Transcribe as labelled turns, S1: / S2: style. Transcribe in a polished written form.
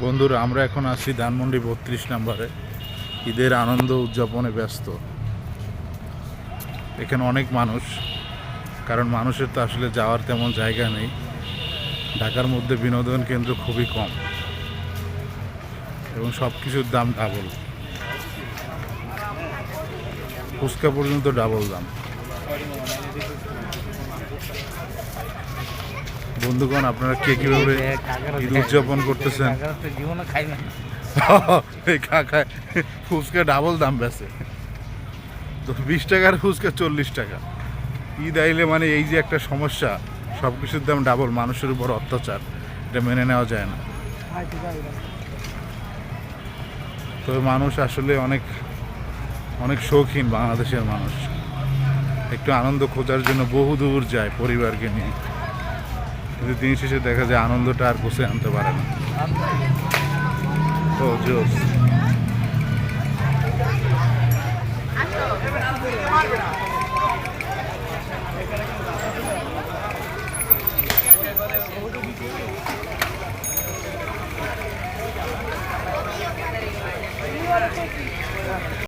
S1: বন্ধুরা, আমরা এখন আছি ধানমন্ডি ৩২ নম্বরে। ঈদের আনন্দ উদযাপনে ব্যস্ত। এখানে অনেক মানুষ, কারণ মানুষের তো আসলে যাওয়ার তেমন জায়গা নেই। ঢাকার মধ্যে বিনোদন কেন্দ্র খুবই কম এবং সব কিছুর দাম ডাবল। ফুচকা পর্যন্ত ডাবল দাম। বন্ধুগণ, আপনারা কে কীভাবে ঈদ উদযাপন করতেছেন? এই কাকা ফুচকা ডাবল দাম বেছে, তো 20 টাকার ফুচকা 40 টাকা। ঈদ আইলে মানে এই যে একটা সমস্যা, সব কিছুর দাম ডাবল, মানুষের উপর অত্যাচার, এটা মেনে নেওয়া যায় না। তবে মানুষ আসলে অনেক অনেক শৌখিন। বাংলাদেশের মানুষ একটু আনন্দ খোঁজার জন্য বহু দূর যায় পরিবারকে নিয়ে, কিন্তু দিন শেষে দেখা যায় আনন্দটা আর গুছিয়ে আনতে পারে না। ও জোস।